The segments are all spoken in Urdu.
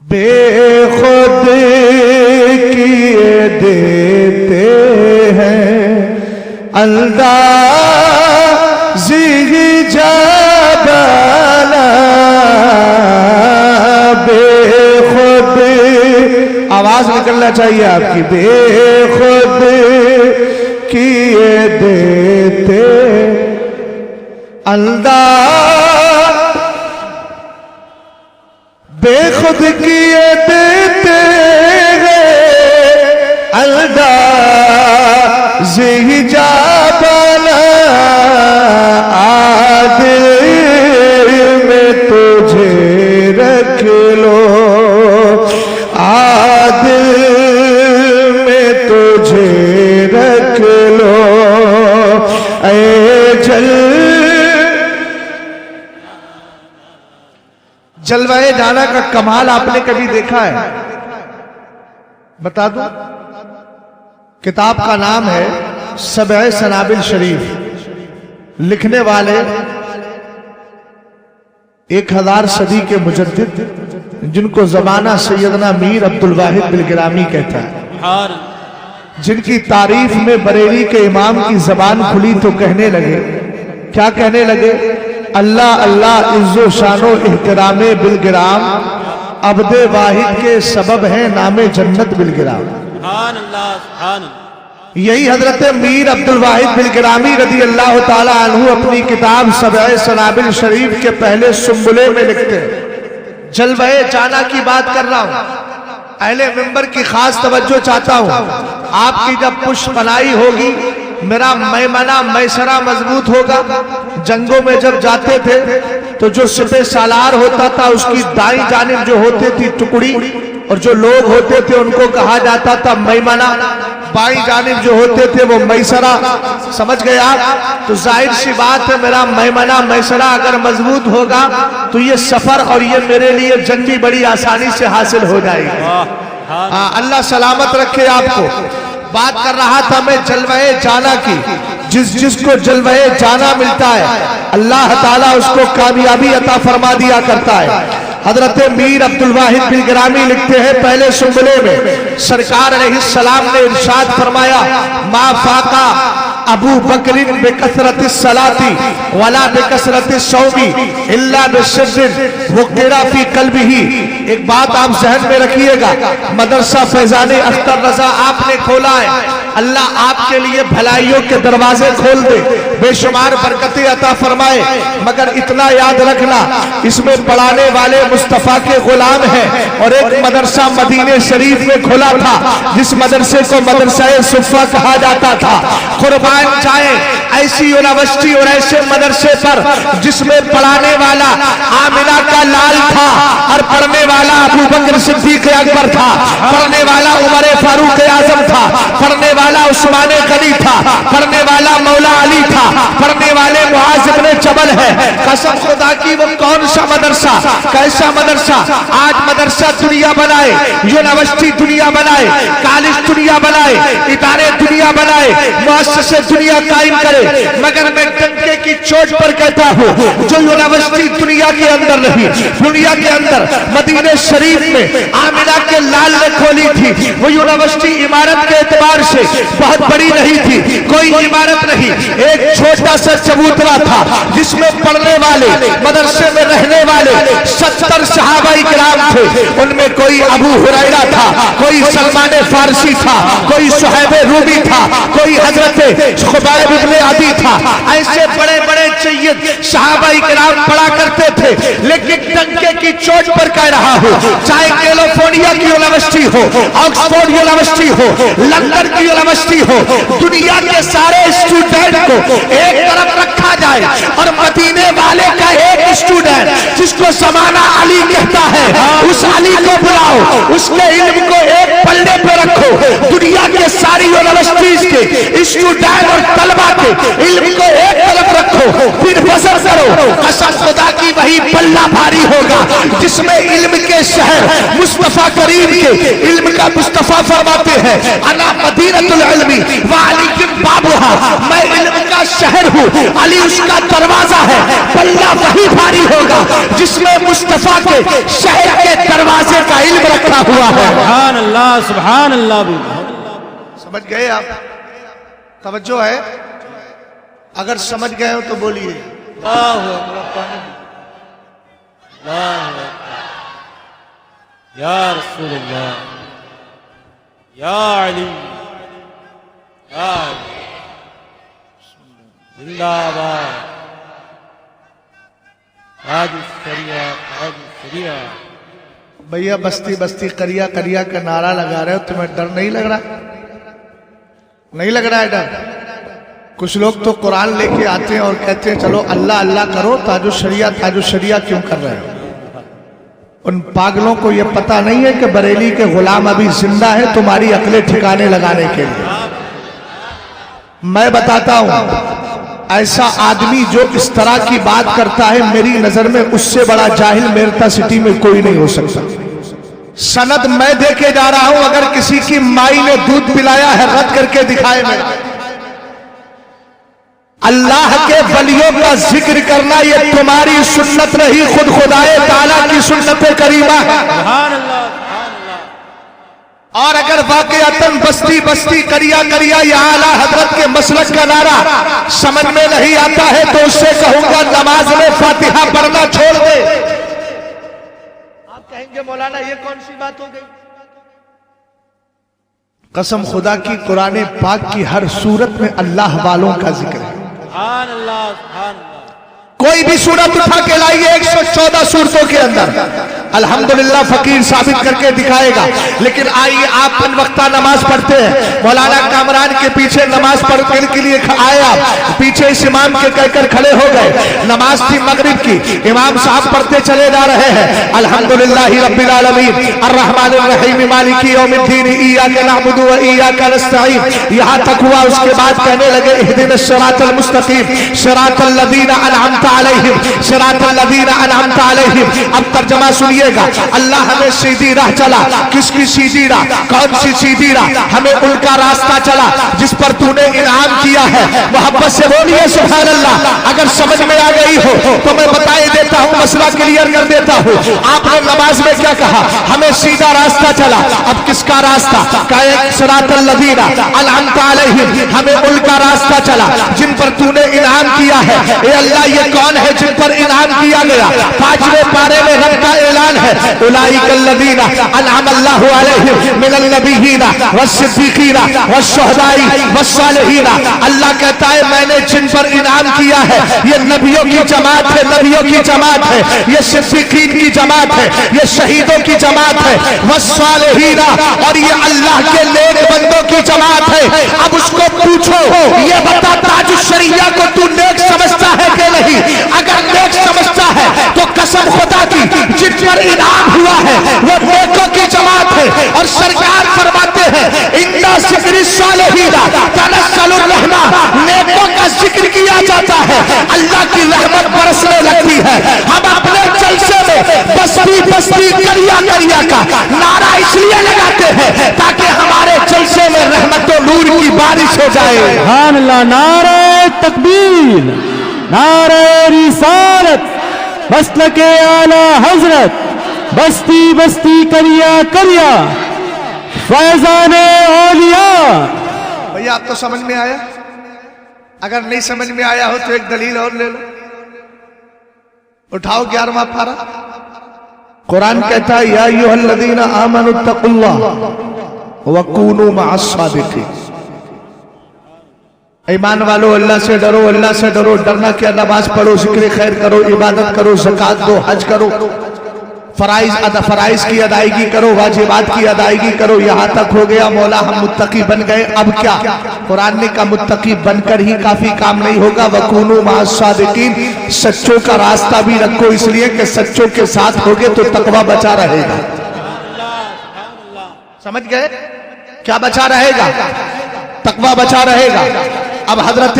بے خود کیے دیتے ہیں اندازی جبلا، بے خود، آواز نکلنا چاہیے آپ کی، بے خود کیے دیتے بے خود کیے دیتے اندازی جبلا، عادل میں تجھے رکھ لو، عادل میں تجھے رکھ لو، اے جلوہ جانا کا کمال آپ نے کبھی دیکھا ہے؟ بتا دوں، کتاب کا نام ہے سبع سنابل شریف، لکھنے والے 1000 صدی کے مجدد جن کو زمانہ سیدنا میر عبدالواحد بلگرامی کہتا ہے، جن کی تعریف میں بریلی کے امام کی زبان کھلی تو کہنے لگے، کیا کہنے لگے؟ اللہ اللہ عز و شان و احترام بلگرام، عبد واحد کے سبب ہے نام جنت بلگرام۔ یہی حضرت میر عبدالواحد بلگرامی رضی اللہ تعالیٰ عنہ اپنی کتاب سبع سنابل شریف کے پہلے سنبلے میں لکھتے ہیں۔ جلوہ جانا کی بات کر رہا ہوں، اہل منبر کی خاص توجہ چاہتا ہوں۔ آپ کی جب پشت پناہی ہوگی، میرا میمنہ میسرہ مضبوط ہوگا۔ جنگوں میں جب جاتے تھے تو جو سپہ سالار ہوتا تھا اس کی دائیں جانب جو ہوتے تھی ٹکڑی، اور جو لوگ ہوتے تھے ان کو کہا جاتا تھا میمنہ، بائیں جانب جو ہوتے تھے وہ میسرہ۔ سمجھ گئے آپ؟ تو ظاہر سی بات ہے میرا میمنہ میسرہ اگر مضبوط ہوگا تو یہ سفر اور یہ میرے لیے جنگ بھی بڑی آسانی سے حاصل ہو جائے گی۔ اللہ سلامت رکھے آپ کو۔ بات کر رہا تھا میں جلوہ جانا کی، جس کو جلوہ جانا ملتا ہے اللہ تعالیٰ اس کو کامیابی عطا فرما دیا کرتا ہے۔ حضرت میر عبدالواحد بلگرامی لکھتے ہیں پہلے سنبلے میں، سرکار علیہ السلام نے ارشاد فرمایا، ما فاقا ابو بکر بکثرت الصلاۃ ولا بکثرت الصوم الا بالشر وقر فی قلبہ۔ ایک بات آپ ذہن میں رکھیے گا، مدرسہ فیضان اختر رضا آپ نے کھولا ہے، اللہ آپ کے لیے بھلائیوں کے دروازے کھول دے، بے شمار برکتیں عطا فرمائے، مگر اتنا یاد رکھنا اس میں پڑھانے والے مصطفیٰ کے غلام ہیں۔ اور ایک مدرسہ مدینہ شریف میں کھولا تھا جس مدرسے کو مدرسہ صفہ کہا جاتا تھا۔ قربان جائیں ایسی یونیورسٹی اور ایسے مدرسے پر جس میں پڑھانے والا آمنہ کا لال تھا، اور پڑھنے والا ابو بکر صدیق اکبر تھا، پڑھنے والا عمر فاروق اعظم تھا، پڑھنے والا عثمان غنی تھا، پڑھنے والا مولا علی تھا، پڑھنے والے معاذ بن جبل ہے۔ قسم خدا کی وہ کون سا مدرسہ، کیسا مدرسہ؟ آج مدرسہ دنیا بنائے، یونیورسٹی دنیا بنائے، کالج دنیا بنائے، ادارے دنیا بنائے، مؤسسے دنیا قائم کرے، مگر میں ڈنکے کی چوٹ پر کہتا ہوں جو یونیورسٹی دنیا کے اندر نہیں، دنیا کے اندر مدینہ شریف میں آمنہ کے لال نے کھولی تھی، وہ یونیورسٹی عمارت کے اعتبار سے بہت بڑی نہیں تھی، کوئی عمارت نہیں، ایک چھوٹا سا چبوترا تھا جس میں پڑھنے والے، مدرسے میں رہنے والے 70 صحابہ کرام تھے۔ ان میں کوئی ابو ہریرہ تھا، کوئی سلمان فارسی تھا، کوئی صہیب رومی تھا، کوئی حضرت خبیب ابن عدی تھا۔ ایسے بڑے بڑے سید صحابہ کرام پڑھا کرتے تھے، لیکن ڈنکے کی چوٹ پر کہہ رہا ہوں، چاہے کیلیفورنیا کی یونیورسٹی ہو، آکسفورڈ یونیورسٹی ہو، لندن کی یونیورسٹی ہو، دنیا کے سارے اسٹوڈنٹ کو ایک طرف رکھا جائے اور مدینے والے کا ایک اسٹوڈنٹ جس کو زمانہ علی کہتا ہے اس علی کو بلاؤ، اس کے علم کو ایک پلڑے پہ رکھو، دنیا کے ساری یونیورسٹیز کے اسٹوڈنٹ اور طلبہ کے علم کو ایک طرف رکھو، پھر بسر کرو، قسم خدا کی وہی پلہ بھاری ہوگا جس میں علم کے شہر مصطفیٰ کریم کے علم کا مصطفیٰ فرماتے ہیں، انا مدینۃ العلم وعلی بابھا، میں علم کا شہر ہوں، علی اس کا دروازہ ہے۔ پلہ وہی بھاری ہوگا جس میں مصطفیٰ کے شہر کے دروازے کا علم سبحان اللہ بھی سمجھ گئے آپ؟ توجہ ہے؟ اگر سمجھ گئے ہو تو بولیے اللہ اکبر اللہ اکبر یا رسول اللہ یا علی یا علی زندہ باد تاج الشریعہ تاج الشریعہ بھیا بستی بستی کریا کریا کا نعرہ لگا رہے ہو، تمہیں ڈر نہیں لگ رہا؟ نہیں لگ رہا ہے ڈر؟ کچھ لوگ تو قرآن لے کے آتے ہیں اور کہتے ہیں چلو اللہ اللہ کرو، تاج الشریعہ کیوں کر رہے ہو؟ ان پاگلوں کو یہ پتا نہیں ہے کہ بریلی کے غلام ابھی زندہ ہے تمہاری عقلیں ٹھکانے لگانے کے لیے۔ میں بتاتا ہوں، ایسا آدمی جو اس طرح کی بات کرتا ہے میری نظر میں اس سے بڑا جاہل میرٹا سٹی میں کوئی نہیں ہو سکتا۔ سند میں دے کے جا رہا ہوں، اگر کسی کی مائی نے دودھ پلایا ہے رد کر کے دکھائے میں۔ اللہ کے ولیوں کا ذکر کرنا یہ تمہاری سنت نہیں، خود خدائے تعالیٰ کی سنت کریمہ ہے۔ سبحان اللہ سبحان اللہ۔ اور اگر واقعتاً بستی بستی کریا کریا یا اعلیٰ حضرت کے مسلک کا نعرہ سمجھ میں نہیں آتا ہے تو اس سے کہوں گا نماز میں فاتحہ پڑھنا چھوڑ دے۔ آپ کہیں گے مولانا یہ کون سی بات ہو گئی؟ قسم خدا کی قرآن پاک کی ہر صورت میں اللہ والوں کا ذکر ہے۔ سبحان اللہ سبحان اللہ۔ کوئی بھی صورت اٹھا کے لائیے 114 صورتوں کے اندر الحمدللہ فقیر ثابت کر کے دکھائے گا۔ لیکن آئیے آپ پن وقتہ نماز پڑھتے ہیں، مولانا کامران کے پیچھے نماز پڑھنے کے لیے آئے، آپ پیچھے اس امام کے کہہ کر کھڑے ہو گئے۔ نماز تھی مغرب کی، امام صاحب پڑھتے چلے جا رہے ہیں الحمدللہ رب العالمین الرحمن الرحیم مالک یوم الدین ایاک نعبد و ایاک نستعین، یہاں تک ہوا۔ اس کے بعد کہنے لگے اہدنا الصراط المستقیم صراط الذین انعمت علیہم صراط الذین انعمت علیہم۔ اب ترجمہ سنیے گا، اللہ ہمیں سیدھی راہ چلا۔ کس کی سیدھی راہ؟ کون سی سیدھی راہ؟ ہمیں ان کا راستہ چلا جس پر تو نے انعام کیا ہے۔ محبت سے بولیے سبحان اللہ۔ اگر سمجھ میں آ گئی ہو تو میں بتائی دیتا ہوں، مسئلہ کلیئر کر دیتا ہوں۔ آپ نے نماز میں کیا کہا؟ ہمیں سیدھا راستہ چلا۔ اب کس کا راستہ؟ کہے صراط الذین انعمت علیہم، ہمیں ان کا راستہ چلا جن پر تو نے انعام کیا ہے۔ اے اللہ یہ کون ہے جن پر انعام کیا گیا؟ 5ویں پارے میں رب کا اعلان ہے، اولئک الذین انعم اللہ علیہم من النبیین والصدیقین والشہداء والصالحین۔ اللہ کہتا ہے میں نے جن پر انعام کیا ہے یہ نبیوں کی جماعت ہے، نبیوں کی جماعت ہے، یہ صدیقین کی جماعت ہے، یہ شہیدوں کی جماعت ہے، والصالحین، اور یہ اللہ کے نیک بندوں کی جماعت ہے۔ اب اس کو پوچھو یہ بتا تاج الشریعہ کو تو نیک سمجھتا ہے کہ نہیں؟ اگر نیک سمجھتا ہے تو قسم خدا کی جن پر انعام ہوا ہے وہ نیکوں کی جماعت ہے۔ اور سرکار فرماتے ہیں اِنَّا ذِکْرِ الصَّالِحِینَ تَنَزَّلُ الرَّحْمَةُ، نیکوں کا ذکر کیا جاتا ہے اللہ کی رحمت برسنے لگتی ہے۔ ہم اپنے جلسے میں بستی بستی کریا کریا کا نعرہ اس لیے لگاتے ہیں تاکہ ہمارے جلسے میں رحمت و نور کی بارش ہو جائے۔ سبحان اللہ۔ نعرہ تکبیر، نعرہ رسالت، مسلک اعلی حضرت، بستی بستی کریا کریا، فیضان اولیاء۔ بھئی آپ تو سمجھ میں آیا؟ اگر نہیں سمجھ میں آیا ہو تو ایک دلیل اور لے لو، اٹھاؤ 11واں پارہ۔ قرآن کہتا ہے یا ایھا الذین آمنوا اتقوا اللہ وکونوا مع الصادقین۔ ایمان والو اللہ سے ڈرو، اللہ سے ڈرو۔ ڈرنا کیا؟ نماز پڑھو، ذکر خیر کرو، عبادت کرو، زکوٰۃ دو، حج کرو، فرائض کی ادائیگی کرو، واجبات کی ادائیگی کرو۔ یہاں تک ہو گیا مولا ہم متقی بن گئے۔ اب کیا؟ قرآن نے کہا متقی بن کر ہی کافی کام نہیں ہوگا، وَكُونُوا مَعَ الصَّادِقِينَ، سچوں کا راستہ بھی رکھو، اس لیے کہ سچوں کے ساتھ ہوگے تو تقوی بچا رہے گا۔ سمجھ گئے؟ کیا بچا رہے گا؟ تقوی بچا رہے گا۔ اب حضرت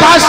5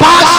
5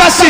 10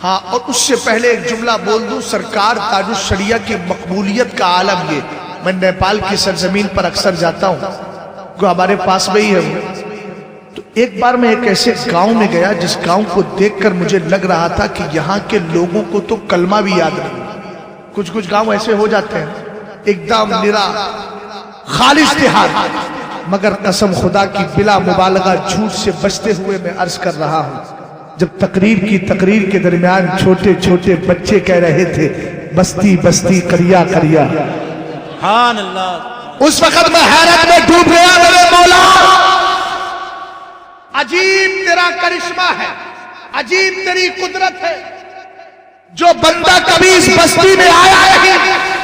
ہاں، اور اس سے پہلے ایک جملہ بول دوں، سرکار تاج الشریعہ کی مقبولیت کا عالم یہ، میں نیپال کی سرزمین پر اکثر جاتا ہوں، جو ہمارے پاس میں ہی ہے وہ، تو ایک بار میں ایک ایسے گاؤں میں گیا جس گاؤں کو دیکھ کر مجھے لگ رہا تھا کہ یہاں کے لوگوں کو تو کلمہ بھی یاد نہیں۔ کچھ گاؤں ایسے ہو جاتے ہیں ایک دم نرا خالص دیہات، مگر قسم خدا کی بلا مبالغہ جھوٹ سے بچتے ہوئے میں عرض کر رہا ہوں، جب تقریر کے درمیان چھوٹے چھوٹے بچے کہہ رہے تھے بستی بستی کریا کریا، سبحان اللہ، اس وقت میں حیرت میں ڈوب گیا، میرے مولا عجیب تیرا کرشمہ ہے، عجیب تیری قدرت ہے، جو بندہ کبھی اس بستی میں آیا نہیں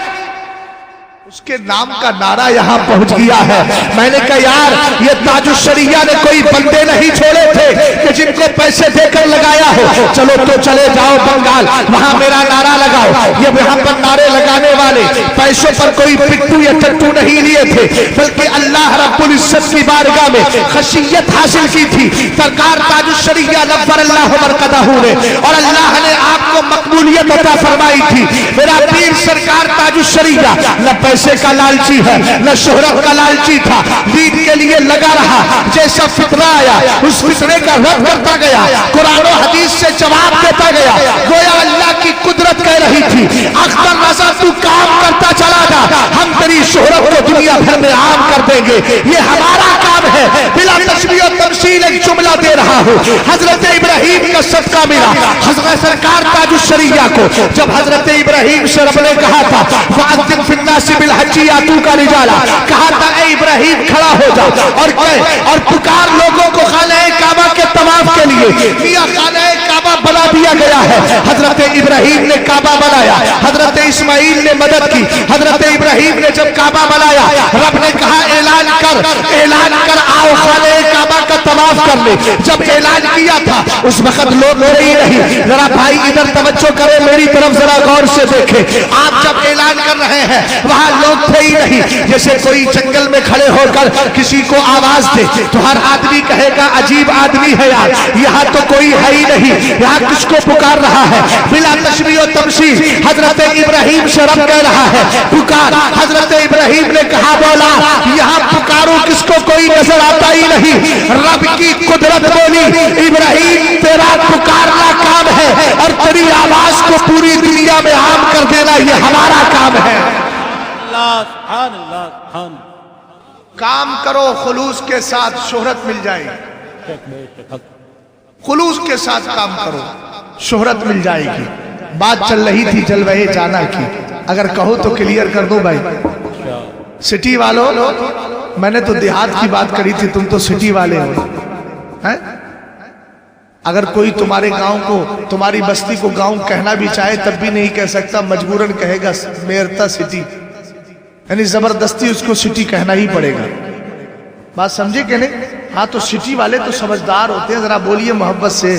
اس کے نام کا نعرہ یہاں پہنچ گیا ہے۔ میں نے کہا یار یہ تاج الشریعہ نے کوئی بندے نہیں چھوڑے تھے کہ جن کو پیسے دے کر لگایا ہو، چلو تو چلے جاؤ بنگال، وہاں میرا نعرہ لگاؤ۔ یہ یہاں پر نعرے لگانے والے پیسوں پر کوئی پٹو یا ٹٹو نہیں لیے تھے، بلکہ اللہ رب العزت کی بارگاہ میں خشیت حاصل کی تھی۔ سرکار تاج الشریعہ نور اللہ مرقدہ نے، اور اللہ نے آپ کو مقبولیت عطا فرمائی تھی۔ میرا پیر سرکار تاج الشریعہ نہ پیسے کا لالچی ہے، نہ شہرت کا لالچی تھا، دین کے لیے لگا رہا۔ جیسا فتنہ آیا اس فتنے کا رد کرتا گیا، قرآن و حدیث سے جواب دیتا گیا، گویا اللہ کی قدرت کہہ رہی تھی اختر رضا تو کام کرتا چلا جا، ہم تیری شہرت کو دنیا بھر میں عام کر دیں گے، یہ ہمارا کام ہے۔ بلا تشبیہ و تمثیل ایک جملہ دے رہا ہوں، حضرت ابراہیم کا صدقہ ملا حضرت سرکار تاج الشریعہ کو، جب حضرت ابراہیم سے رب نے کہا تھا فَأَذِّن فِي النَّاسِ بِالْحَجِّ يَأْتُوكَ رِجَالًا، کہا تھا اے ابراہیم کھڑا ہو جا اور کہہ اور پکار لوگوں کو خانہ کعبہ کے طواف کے لیے، میاں خانہ کعبہ بنا دیا گیا ہے۔ حضرت ابراہیم نے کعبہ بنایا، حضرت اسماعیل نے مدد کی، حضرت ابراہیم نے جب کعبہ بنایا رب نے کہا اعلان کر آؤ خانہ کعبہ کا طواف کر لے۔ جب اعلان کیا تھا اس وقت لوگ تھے ہی نہیں، ذرا بھائی ادھر توجہ کرے میری طرف ذرا غور سے دیکھیں، آپ جب اعلان کر رہے ہیں وہاں لوگ تھے ہی نہیں، جیسے کوئی جنگل میں کھڑے ہو کر کسی کو آواز دے تو ہر آدمی کہے گا عجیب آدمی ہے یار، یہاں تو کوئی ہے ہی نہیں، یہاں کس کو پکار رہا ہے؟ بلا تشبیہ و تمثیل حضرت ابراہیم سے رب کہہ رہا ہے پکار۔ حضرت ابراہیم نے کہا بولا یہاں پکاروں کس کو کوئی نظر آتا ہی نہیں، رب کی قدرت بولی ابراہیم تیرا پکارنا کام ہے اور تیری آواز کو پوری دنیا میں عام کر دینا یہ ہمارا کام ہے۔ سبحان اللہ، سبحان اللہ۔ کام کرو خلوص کے ساتھ، شہرت مل جائے گی، خلوص کے ساتھ کام کرو شہرت مل جائے گی۔ بات چل رہی تھی جلوہ جانا کی، اگر کہو تو کلیئر کر دو بھائی۔ سٹی والوں میں نے تو دیہات کی بات کری تھی، تم تو سٹی والے ہو، اگر کوئی تمہارے گاؤں کو تمہاری بستی کو گاؤں کہنا بھی چاہے تب بھی نہیں کہہ سکتا، مجبوراً کہے گا میرتا سٹی، یعنی زبردستی اس کو سٹی کہنا ہی پڑے گا۔ بات سمجھے کہ نہیں؟ ہاں تو سٹی والے تو سمجھدار ہوتے ہیں، ذرا بولیے محبت سے۔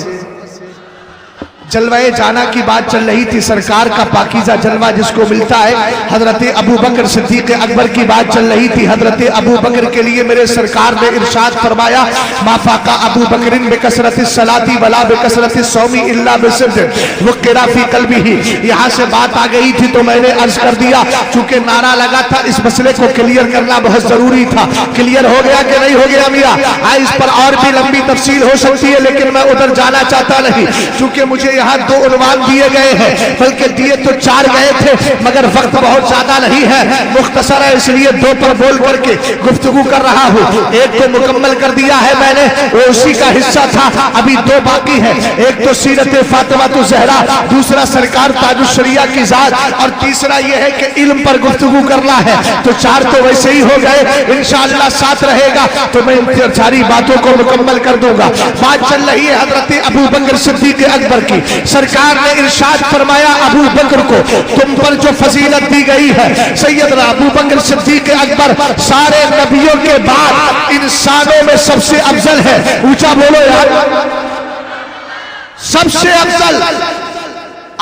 جلوہ جانا کی بات چل رہی تھی، سرکار کا پاکیزہ جلوہ جس کو ملتا ہے، حضرت ابو بکر صدیق اکبر کی بات چل رہی تھی۔ حضرت ابو بکر کے لیے میرے سرکار نے ارشاد فرمایا ما فاق ابو بکر بکثرت الصلاۃ ولا بکثرت الصوم الا بصدق وقر فی قلبہ۔ یہاں سے بات آ گئی تھی تو میں نے عرض کر دیا، چونکہ نعرہ لگا تھا اس مسئلے کو کلیئر کرنا بہت ضروری تھا۔ کلیئر ہو گیا کہ نہیں ہو گیا میاں؟ اس پر اور بھی لمبی تفصیل ہو سکتی ہے لیکن میں ادھر جانا چاہتا نہیں، چونکہ مجھے یہاں دو عنوان دیے گئے ہیں، بلکہ دیے تو چار گئے تھے مگر وقت بہت زیادہ نہیں ہے، مختصر ہے اس لیے دو پر بول کر کے گفتگو کر رہا ہوں۔ ایک تو مکمل کر دیا ہے میں نے، وہ اسی کا حصہ تھا، ابھی دو باقی ہیں، ایک تو سیرت فاطمہ الزہرا، دوسرا سرکار تاج الشریعہ کی ذات، اور تیسرا یہ ہے کہ علم پر گفتگو کرنا ہے۔ تو چار تو ویسے ہی ہو گئے، انشاءاللہ ساتھ رہے گا تو میں ان ساری باتوں کو مکمل کر دوں گا۔ بات چل رہی ہے حضرت ابو بکر صدیق اکبر کی، سرکار نے ارشاد فرمایا ابو بکر کو تم پر جو فضیلت دی گئی ہے، سیدنا ابو بکر صدیق اکبر سارے نبیوں کے بعد انسانوں میں سب سے افضل ہے۔ اونچا بولو یار، سب سے افضل۔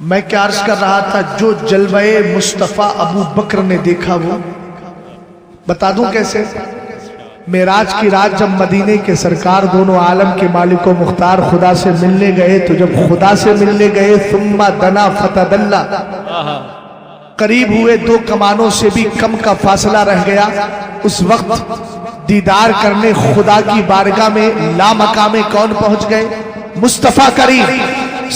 میں کیا عرض کر رہا تھا، جو جلوے مصطفیٰ ابو بکر نے دیکھا وہ بتا دوں کیسے؟ معراج کی رات جب مدینے کے سرکار دونوں عالم کے مالک و مختار خدا سے ملنے گئے، تو جب خدا سے ملنے گئے ثم دنا فتدلا، قریب ہوئے، 2 کمانوں سے بھی کم کا فاصلہ رہ گیا، اس وقت دیدار کرنے خدا کی بارگاہ میں لامقام کون پہنچ گئے؟ مصطفیٰ کریم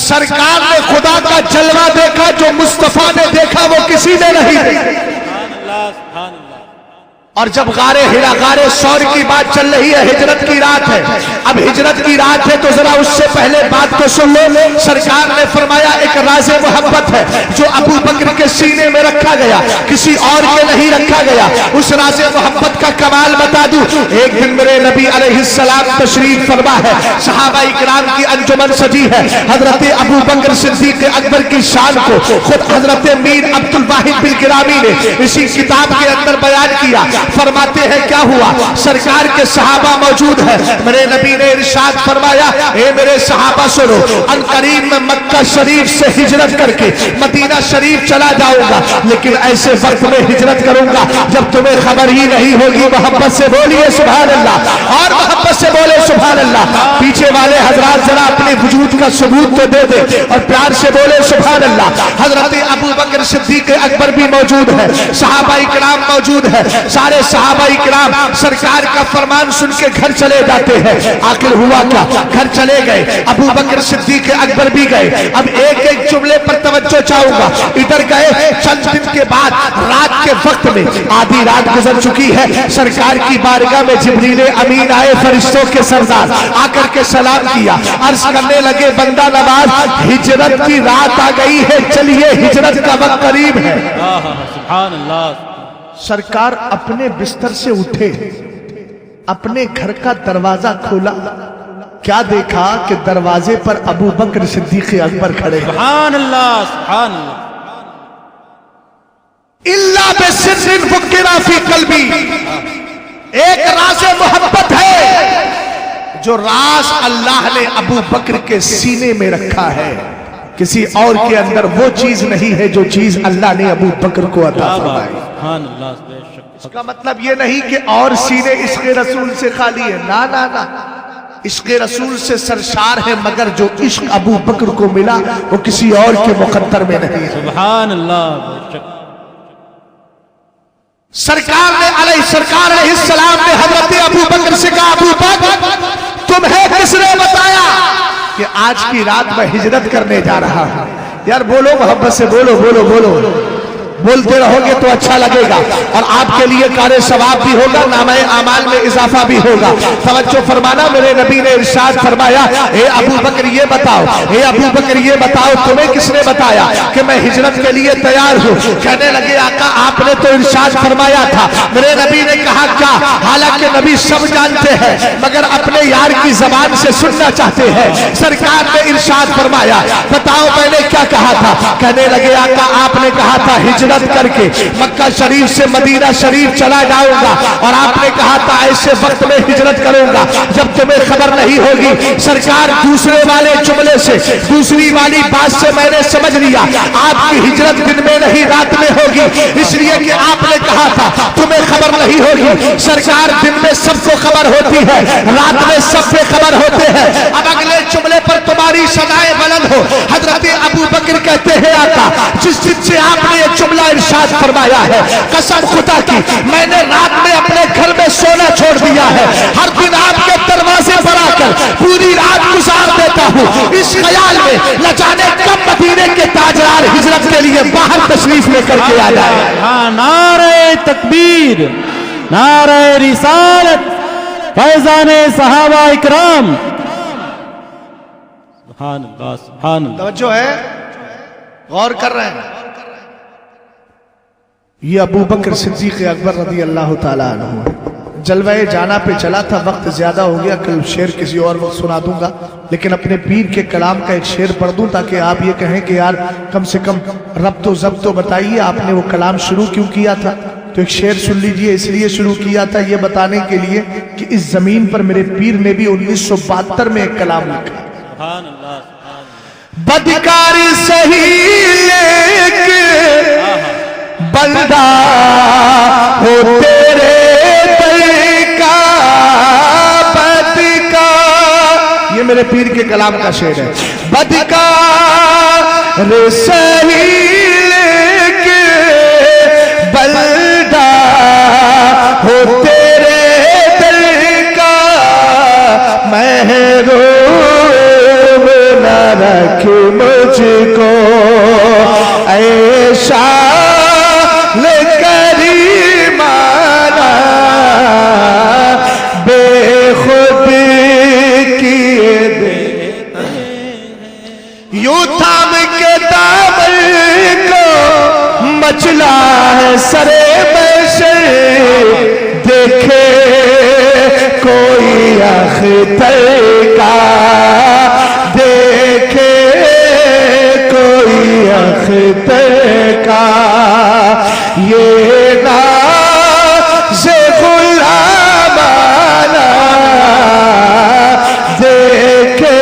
سرکار نے خدا کا جلوہ دیکھا، جو مصطفیٰ نے دیکھا وہ کسی نے نہیں دیکھا۔ اور جب غار ہرا غار ثور کی بات چل رہی ہے، ہجرت کی رات ہے، اب ہجرت کی رات ہے تو ذرا اس سے پہلے بات کو سن لو۔ سرکار نے فرمایا ایک راز محبت ہے جو ابو بکر کے سینے میں رکھا گیا، کسی اور کے نہیں رکھا گیا، اس راز محبت کا کمال بتا دوں۔ ایک دن میرے نبی علیہ السلام تشریف فرما ہے، صحابہ اکرام کی انجمن سجی ہے، حضرت ابو بکر صدیق اکبر کی شان کو خود حضرت میر عبد الواحد بن گرامی نے اسی کتاب کے اندر بیان کیا۔ فرماتے ہیں کیا ہوا، سرکار کے صحابہ موجود ہیں، میرے نبی نے ارشاد فرمایا اے میرے صحابہ سنو، ان قریب میں مکہ شریف سے ہجرت کر کے مدینہ شریف چلا جاؤں گا، لیکن ایسے وقت میں ہجرت کروں گا جب تمہیں خبر ہی نہیں ہوگی۔ محبت سے بولیے سبحان اللہ، اور محبت سے بولے سبحان اللہ۔ پیچھے والے حضرات ذرا اپنے وجود کا ثبوت تو دے دے اور پیار سے بولے سبحان اللہ۔ حضرت ابو بکر صدیق اکبر بھی موجود ہے، صحابہ اکرام موجود ہے، سارے صحابہ اکرام سرکار کا فرمان سن کے گھر چلے جاتے ہیں۔ آخر ہوا کیا، گھر چلے گئے، ابو بکر صدیق اکبر بھی گئے۔ اب ایک ایک جملے پر توجہ چاہوں گا۔ ادھر گئے، چند دن کے بعد رات کے وقت میں آدھی رات گزر چکی ہے، سرکار کی بارگاہ میں جبریل امین آئے، فرشتوں کے سردار آ کر کے سلام کیا، عرض کرنے لگے بندہ نواز ہجرت کی رات آ گئی ہے، چلیے ہجرت کا وقت قریب ہے۔ سبحان اللہ۔ سرکار اپنے بستر سے اٹھے، اپنے گھر کا دروازہ کھولا، کیا دیکھا کہ دروازے پر ابو بکر صدیق اکبر کھڑے ہیں۔ سبحان اللہ سبحان اللہ۔ الا بسر فکر فی قلبی، ایک راز محبت ہے جو راز اللہ نے ابو بکر کے سینے میں رکھا ہے، کسی اور کے اندر وہ چیز نہیں ہے جو چیز اللہ نے ابو بکر کو عطا فرمائی۔ سبحان اللہ۔ اس کا مطلب یہ نہیں کہ اور سینے عشق رسول سے خالی ہے، نا نا نا، عشق رسول سے سرشار ہے، مگر جو عشق ابو بکر کو ملا وہ کسی اور کے مقدر میں نہیں ہے۔ سبحان اللہ۔ سرکار علیہ السلام نے حضرت ابو بکر سے کہا ابو بکر تمہیں کس نے بتایا کہ آج کی رات میں ہجرت کرنے جا رہا ہوں؟ یار بولو محبت سے، بولو بولو بولو، بولتے رہو گے تو اچھا لگے گا اور آپ کے لیے کار ثواب بھی ہوگا، نامہ اعمال میں اضافہ بھی ہوگا۔ توجہ فرمانا، میرے نبی نے ارشاد فرمایا اے ابو بکر یہ بتاؤ، اے ابو بکر یہ بتاؤ تمہیں کس نے بتایا کہ میں ہجرت کے لیے تیار ہوں؟ کہنے لگے آقا آپ نے تو ارشاد فرمایا تھا۔ میرے نبی نے کہا کیا؟ حالانکہ نبی سب جانتے ہیں مگر اپنے یار کی زبان سے سننا چاہتے ہیں۔ سرکار نے ارشاد فرمایا بتاؤ میں نے کیا کہا تھا؟ کہنے لگے آقا آپ نے کہا تھا ہجرت کر کے مکہ شریف سے مدینہ شریف چلا جاؤں گا، اور آپ نے کہا تھا ایسے وقت میں ہجرت کروں گا جب تمہیں خبر نہیں ہوگی۔ سرکار دوسرے والے جملے سے، دوسری والی بات سے میں نے سمجھ لیا آپ کی ہجرت دن میں نہیں رات میں ہوگی، اس لیے کہ آپ نے کہا تھا تمہیں خبر نہیں ہوگی۔ سرکار دن میں سب کو خبر ہوتی ہے، رات میں سب پہ خبر ہوتے ہیں۔ اب اگلے جملے پر تمہاری صدائیں بلند ہو۔ حضرت ابو بکر کہتے ہیں آقا جس دن سے آپ نے یہ جملہ ارشاد فرمایا ہے قسم خدا کی میں نے رات میں اپنے گھر میں سونا چھوڑ دیا ہے، ہر دن آپ کے دروازے پر آ کر پوری رات گزار دیتا ہوں اس خیال میں نہ جانے کب مدینے کے تاجدار ہجرت کے لیے باہر تشریف لے کر کے آ جائے۔ ہاں، نعرہ تکبیر، نعرہ رسالت، فیضان صحابہ اکرام۔ سبحان اللہ سبحان اللہ۔ توجہ ہے، غور کر رہے ہیں؟ یہ ابو بکر صدیق اکبر رضی اللہ تعالیٰ عنہ جلوہ جانا پہ چلا تھا، وقت زیادہ ہو گیا، کل شعر کسی اور وقت سنا دوں گا، لیکن اپنے پیر کے کلام کا ایک شعر پڑھ دوں تاکہ آپ یہ کہیں کہ یار کم سے کم ربط و ضبط تو بتائیے آپ نے وہ کلام شروع کیوں کیا تھا۔ تو ایک شعر سن لیجئے، اس لیے شروع کیا تھا یہ بتانے کے لیے کہ اس زمین پر میرے پیر نے بھی 1972 میں ایک کلام لکھا۔ سبحان اللہ سبحان اللہ۔ بدکاری سہی لیکن بندہ ہو تیرے در کا بدکار. یہ میرے پیر کے کلام کا شعر ہے. بدکار سہی لیکن بندہ ہو تیرے در کا محروم نہ رکھ مجھ کو اے شاہ کریمانہ بے خود کیے دے. یوں تھام کے دامن کو مچلا ہے سرے بشر دیکھے کوئی اختر کا دیکھے کوئی اختر کا یہ ناز غلامانہ دیکھے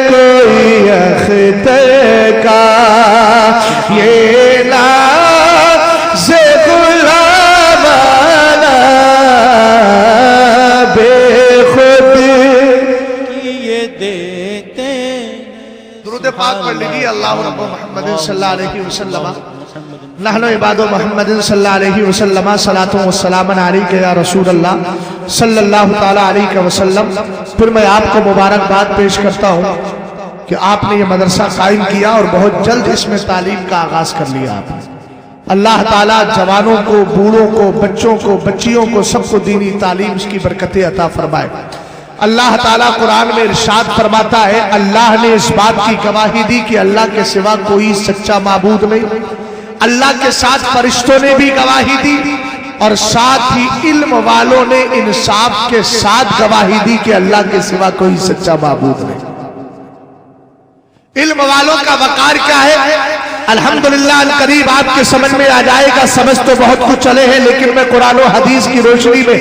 کوئی اختر کا یہ ناز غلامانہ بے خود کیے دیتے. درود پاک پڑھ لیجیے. اللہ رب محمد صلی اللہ علیہ وسلم نحن عباد محمد صلی اللہ علیہ وسلم صلاۃ و سلام علیک یا رسول اللہ صلی اللہ تعالی علیہ وسلم. پھر میں آپ کو مبارکباد پیش کرتا ہوں کہ آپ نے یہ مدرسہ قائم کیا اور بہت جلد اس میں تعلیم کا آغاز کر لیا. آپ نے اللہ تعالیٰ جوانوں کو, بوڑھوں کو, بچوں کو, بچیوں کو, سب کو دینی تعلیم اس کی برکتیں عطا فرمائے. اللہ تعالیٰ قرآن میں ارشاد فرماتا ہے اللہ نے اس بات کی گواہی دی کہ اللہ کے سوا کوئی سچا معبود نہیں. اللہ کے ساتھ فرشتوں نے بھی گواہی دی اور ساتھ ہی علم والوں نے انصاف کے ساتھ گواہی دی کہ اللہ کے سوا کوئی سچا معبود نہیں. علم والوں کا وقار کیا ہے؟ الحمدللہ القریب آپ کے سمجھ میں آ جائے گا. سمجھ تو بہت کچھ چلے ہیں لیکن میں قرآن و حدیث کی روشنی میں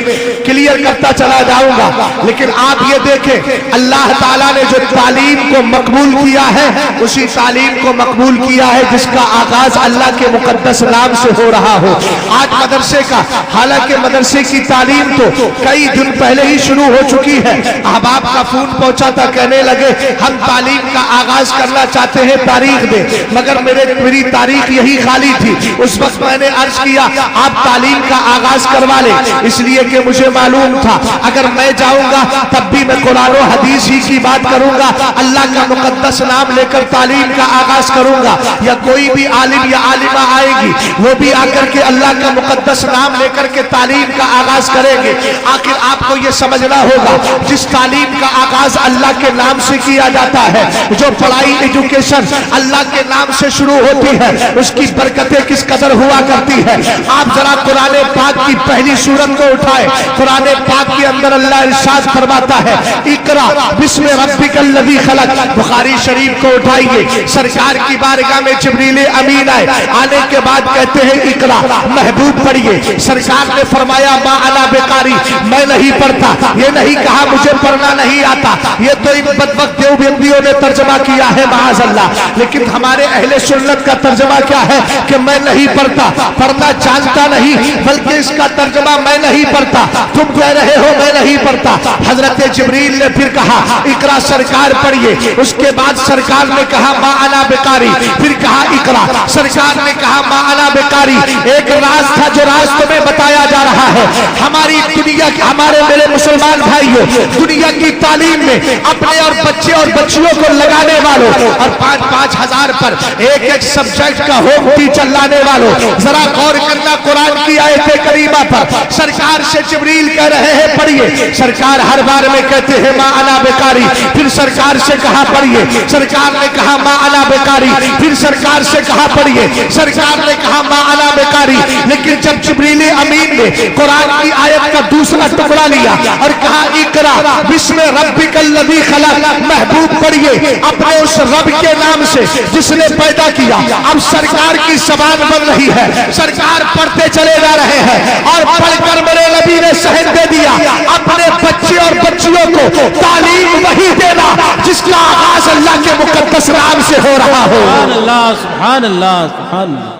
کلیئر کرتا چلا جاؤں گا. لیکن آپ یہ دیکھیں اللہ تعالیٰ نے جو تعلیم کو مقبول کیا ہے اسی تعلیم کو مقبول کیا ہے جس کا آغاز اللہ کے مقدس نام سے ہو رہا ہو. آج مدرسے کا, حالانکہ مدرسے کی تعلیم تو کئی دن پہلے ہی شروع ہو چکی ہے. احباب کا فون پہنچا تھا, کہنے لگے ہم تعلیم کا آغاز کرنا چاہتے ہیں, تاریخ دے. مگر میری تاریخ یہی خالی تھی. اس وقت میں نے عرض کیا آپ تعلیم کا آغاز کروا لیں, اس لیے کہ مجھے معلوم تھا اگر میں جاؤں گا تب بھی میں قرآن و حدیث ہی کی بات کروں گا, اللہ کا مقدس نام لے کر تعلیم کا آغاز کروں گا. یا کوئی بھی عالم یا عالمہ آئے گی وہ بھی آ کر کے اللہ کا مقدس نام لے کر کے تعلیم کا آغاز کریں گے. آخر آپ کو یہ سمجھنا ہوگا جس تعلیم کا آغاز اللہ کے نام سے کیا جاتا ہے, جو پڑھائی ایجوکیشن اللہ کے نام سے شروع ہوتی ہے اس کی برکتیں کس قدر ہوا کرتی ہے. آپ ذرا قرآن پاک کی پہلی سورت کو اٹھائیں. قرآن پاک کے اندر اللہ ارشاد فرماتا ہے اقرا بسم ربک الذی خلق. بخاری شریف کو اٹھائیے. سرکار کی بارگاہ میں جبریل امین آئے, آنے کے بعد کہتے ہیں اقرا, محبوب پڑھیے. سرکار نے فرمایا ما انا بقاری, میں نہیں پڑھتا. یہ نہیں کہا مجھے پڑھنا نہیں آتا, یہ تو ان بدبخت دیوبندیوں نے ترجمہ کیا ہے معاذ اللہ. لیکن ہمارے اہل سنت کا ترجمہ کیا ہے کہ میں نہیں پڑھتا, پڑھنا جانتا نہیں, بلکہ اس کا ترجمہ میں نہیں پڑھتا. تم کہہ رہے ہو میں نہیں پڑھتا. حضرت جبریل نے پھر کہا اقرا سرکار پڑھیے. اس کے بعد سرکار نے کہا ما انا بقاری, پھر کہا اقرا. سرکار نے کہا ما انا بقاری. ایک راز تھا جو راز تمہیں بتایا جا رہا ہے. ہماری دنیا کے, ہمارے میرے مسلمان بھائیوں, دنیا کی تعلیم میں اپنے اور بچے اور بچیوں کو لگانے والوں اور 5-5 ہزار پر ایک سبجیکٹ کا ہوم ٹیچر لانے والوں, ذرا غور کرنا قرآن کی آیت کریمہ پر. سرکار سے جبریل کہہ رہے ہیں پڑھیے. سرکار ہر بار میں کہتے ہیں ما انا بقاری. پھر سرکار سے کہا پڑھیے. سرکار نے کہا ما انا بقاری. پھر سرکار سے کہا پڑھیے. سرکار نے کہا ما انا بقاری. لیکن جب جبریل امین نے قرآن کی آیت کا دوسرا ٹکڑا لیا اور کہا اقرا بسم ربک الذی خلق, محبوب پڑھیے اپنے اس رب کے نام سے جس نے پیدا کیا. اب سرکار کی زبان بن رہی ہے, سرکار پڑھتے چلے جا رہے ہیں اور پڑھ کر میرے نبی نے شہد دے دیا. اپنے بچے اور بچیوں بچیوں کو تعلیم وہی دینا جس کا آغاز اللہ کے مقدس نام سے ہو رہا ہو. سبحان اللہ سبحان اللہ سبحان اللہ.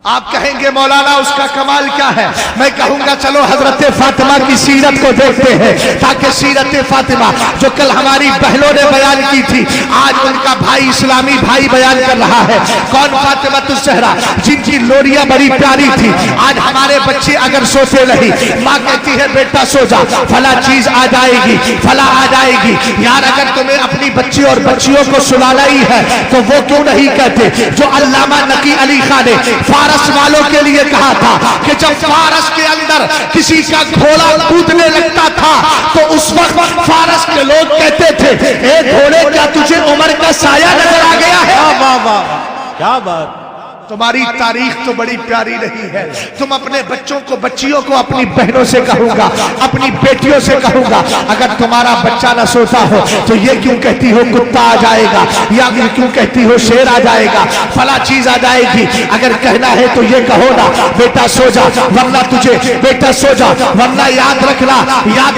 آپ کہیں گے مولانا اس کا کمال کیا ہے؟ میں کہوں گا چلو حضرت فاطمہ کی سیرت کو دیکھتے ہیں تاکہ سیرت فاطمہ جو کل ہماری بہنوں نے بیان کی تھی آج ان کا بھائی اسلامی بھائی بیان کر رہا ہے. کون؟ فاطمہ الزہرا جن کی لوریاں بڑی پیاری تھی. آج ہمارے بچے اگر سوتے نہیں ماں کہتی ہے بیٹا سو جا فلاں چیز آ جائے گی فلاں آ جائے گی. یار اگر تمہیں اپنی بچی اور بچیوں کو سلانا ہی ہے تو وہ کیوں نہیں کہتے جو علامہ نقی علی خان نے فارس والوں کے لیے کہا تھا کہ جب فارس کے اندر کسی کا گھوڑا کودنے لگتا تھا تو اس وقت فارس کے لوگ کہتے تھے اے گھوڑے کیا تجھے عمر کا سایہ نظر آ گیا ہے؟ واہ واہ واہ کیا بات. تمہاری تاریخ تو بڑی پیاری رہی ہے. تم اپنے بچوں کو بچیوں کو اپنی بہنوں سے کہوں گا اپنی بیٹیوں سے کہوں گا اگر تمہارا بچہ نہ سوتا ہو تو یہ کیوں کہتی ہو کتا آ جائے گا یا کیوں کہتی ہو شیر آ جائے گا فلاں چیز آ جائے گی. اگر کہنا ہے تو یہ کہو نا بیٹا سو جا ورنہ تجھے بیٹا سو جا ورنہ یاد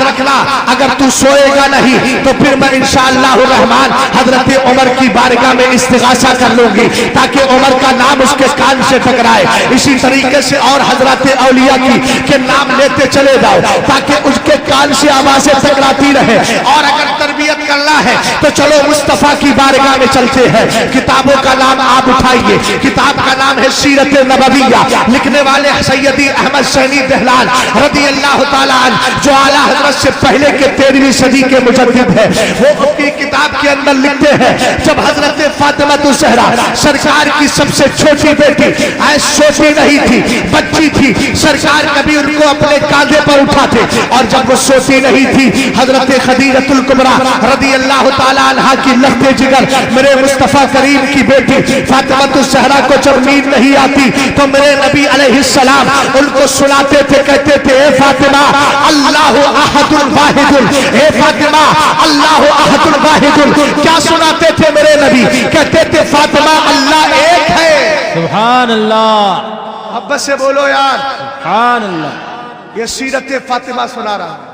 رکھنا اگر تو سوئے گا نہیں تو پھر میں انشاءاللہ الرحمن حضرت عمر کی بارگاہ میں استغاثہ کر لوں گی تاکہ عمر کا نام اس کے کان سے ٹکرائے. اسی طریقے سے اور حضرات اولیاء کی کہ نام لیتے چلے جاؤ تاکہ اس کے کان سے آوازیں ٹکراتی رہے. اور اگر تربیت کرنا ہے تو چلو مصطفیٰ کی بارگاہ میں چلتے ہیں. کتابوں کا نام آپ اٹھائیے. کتاب کا نام ہے سیرت نبویہ. لکھنے والے سیدی احمد شینی دہلان رضی اللہ تعالیٰ عنہ جو اعلیٰ حضرت سے پہلے کے 13ویں صدی کے مجدد ہیں. وہ اپنی کتاب کے اندر لکھتے ہیں جب حضرت فاطمہ الزہرا سرکار کی سب سے چھوٹی بیٹی چھوٹی نہیں تھی بچی تھی سرکار کبھی ان کو اپنے کاندھے پر اٹھاتے اور جب وہ سوتی نہیں تھی حضرت خدیجہ الکبریٰ رضی اللہ تعالی عنہا کی لخت جگر میرے مصطفیٰ کریم کی بیٹی فاطمہ الزہرا کو جب نیند نہیں آتی تو میرے نبی علیہ السلام ان کو سلاتے تھے کہتے تھے اے فاطمہ اللہ احد واحد اے فاطمہ اللہ احد واحد. کیا سناتے تھے میرے نبی؟ کہتے تھے فاطمہ اللہ ایک ہے. سبحان اللہ محبت سے بولو یار سبحان اللہ. یہ سیرت فاطمہ سنا رہا ہوں.